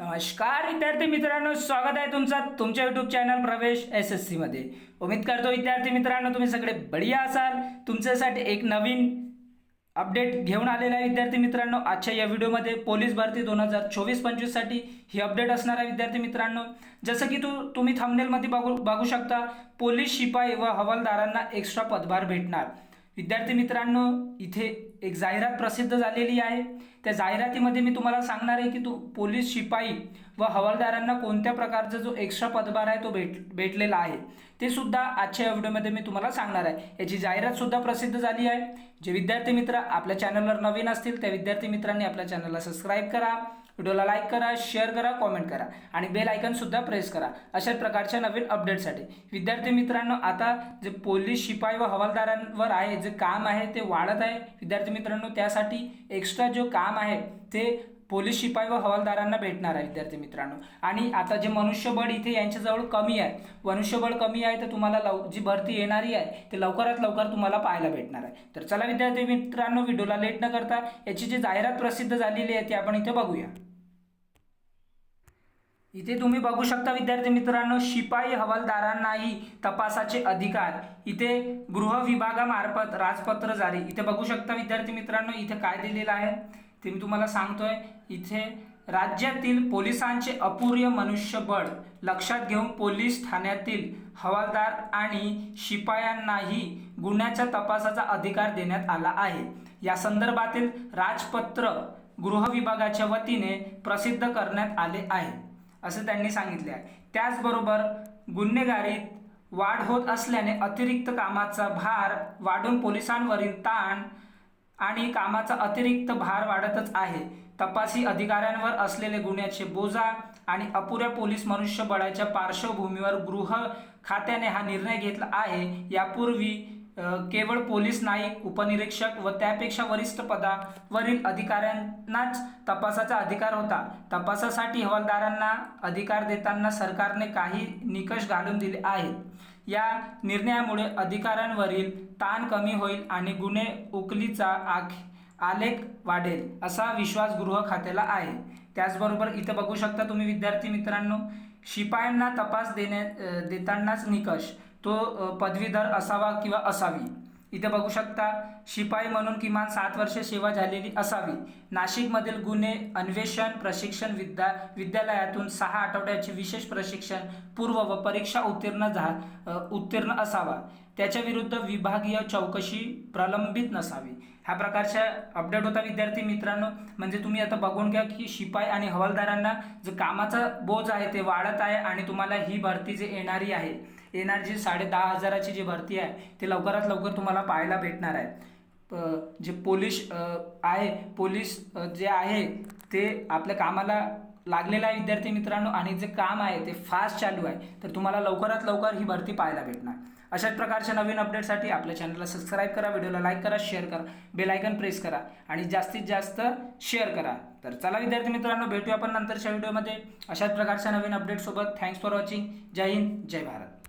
नमस्कार विद्यार्थी मित्रांनो, स्वागत आहे तुमच्या यूट्यूब चॅनल प्रवेश SSC मध्ये। उम्मीद करतो विद्यार्थी मित्रांनो तुम्ही सगळे बढिया असाल। तुमच्यासाठी एक नवीन अपडेट घेऊन आलेला आहे विद्यार्थी मित्रांनो। आजच्या या व्हिडिओमध्ये पोलीस भरती 2024-25 साठी ही अपडेट असणार आहे विद्यार्थी मित्रांनो। जसं की तुम्ही थंबनेलमध्ये बघू शकता, पोलीस शिपाई व हवालदारांना एक्स्ट्रा पदभार भेटणार। विद्यार्थी मित्रांनो, इथे एक जाहिरात प्रसिद्ध झालेली आहे। त्या जाहिरातीमध्ये मी तुम्हाला सांगणार आहे की पोलीस शिपाई व हवालदारांना कोणत्या प्रकारचा जो एक्स्ट्रा पदभार आहे तो भेटलेला आहे, ते सुद्धा आजच्या व्हिडिओमध्ये मी तुम्हाला सांगणार आहे। याची जाहिरात सुद्धा प्रसिद्ध झाली आहे। जे विद्यार्थी मित्र आपल्या चॅनलवर नवीन असतील त्या विद्यार्थी मित्रांनी आपल्या चॅनलला सबस्क्राइब करा, व्हिडिओला लाईक करा, शेअर करा, कमेंट करा आणि बेल आयकॉन सुद्धा प्रेस करा अशा प्रकारच्या नवीन अपडेटसाठी। विद्यार्थी मित्रांनो, आता जे पोलीस शिपाई व हवालदारांवर आहे जे काम आहे ते वाढत आहे विद्यार्थी मित्रांनो। त्यासाठी एक्स्ट्रा जो काम आहे ते पोलीस शिपाई व हवालदारांना भेटणार आहे विद्यार्थी मित्रांनो। आणि आता जे मनुष्यबळ इथे यांच्याजवळ कमी आहे, मनुष्यबळ कमी आहे, तर तुम्हाला जी भरती येणारी आहे ते लवकरात लवकर तुम्हाला पाहायला भेटणार आहे। तर चला विद्यार्थी मित्रांनो, व्हिडिओला लेट न करता याची जी जाहिरात प्रसिद्ध झालेली आहे ती आपण इथे बघूया। इथे तुम्ही बघू शकता विद्यार्थी मित्रांनो, शिपाई हवालदारांनाही तपासाचे अधिकार। इथे गृह विभागामार्फत राजपत्र जारी। इथे बघू शकता विद्यार्थी मित्रांनो, इथे काय दिलेलं आहे ते मी तुम्हाला सांगतोय। इथे राज्यातील पोलिसांचे अपुरे मनुष्यबळ लक्षात घेऊन पोलीस ठाण्यातील हवालदार आणि शिपायांनाही गुन्ह्याच्या तपासाचा अधिकार देण्यात आला आहे। या संदर्भातील राजपत्र गृह विभागाच्या वतीने प्रसिद्ध करण्यात आले आहे असं त्यांनी सांगितले आहे। त्याचबरोबर गुन्हेगारीत वाढ होत असल्याने अतिरिक्त कामाचा भार वाढून पोलिसांवरील ताण आणि कामाचा अतिरिक्त भार वाढतच आहे। तपासी अधिकाऱ्यांवर असलेले गुन्ह्याचे बोजा आणि अपुऱ्या पोलीस मनुष्यबळाच्या पार्श्वभूमीवर गृह खात्याने हा निर्णय घेतला आहे। यापूर्वी केवळ पोलीस नाईक, उपनिरीक्षक व त्यापेक्षा वरिष्ठ पदावरील अधिकाऱ्यांनाच तपासाचा अधिकार होता। तपासासाठी हवालदारांना अधिकार देताना सरकारने काही निकष घालून दिले आहेत। या निर्णयामुळे अधिकाऱ्यांवरील ताण कमी होईल आणि गुन्हे उकलीचा आलेख वाढेल असा विश्वास गृह खात्याला आहे। त्याचबरोबर इथे बघू शकता तुम्ही विद्यार्थी मित्रांनो, शिपायांना तपास देतानाच निकष तो पदवीधर असावा किंवा असावी। इथे बघू शकता, शिपाई म्हणून किमान 7 वर्ष सेवा झालेली असावी। नाशिकमधील गुन्हे अन्वेषण प्रशिक्षण विद्यालयातून 6 आठवड्याचे विशेष प्रशिक्षण पूर्व व परीक्षा उत्तीर्ण असावा। त्याच्या विरुद्ध विभागीय चौकशी प्रलंबित नसावी। ह्या प्रकारच्या अपडेट होता विद्यार्थी मित्रांनो। म्हणजे तुम्ही आता बघून घ्या की शिपाई आणि हवालदारांना जे कामाचा बोज आहे ते वाढत आहे आणि तुम्हाला ही भरती जे येणारी आहे, जी 10,500ची जी भरती आहे ती लवकरात लवकर तुम्हाला पाहायला भेटणार आहे। जे पोलीस जे आहे ते आपल्या कामाला लागलेला आहे विद्यार्थी मित्रांनो, आणि जे काम आहे ते फास्ट चालू आहे। तर तुम्हाला लवकरात लवकर ही भरती पाहायला भेटणार। अशाच प्रकारच्या नवीन अपडेटसाठी आपल्या चॅनलला सबस्क्राइब करा, व्हिडिओला लाईक करा, शेअर करा, बेल आयकॉन प्रेस करा आणि जास्तीत जास्त शेअर करा। तर चला विद्यार्थी मित्रांनो, भेटूया आपण नंतरच्या व्हिडिओमध्ये अशाच प्रकारच्या नवीन अपडेट सोबत। Thanks for watching. जय हिंद, जय भारत।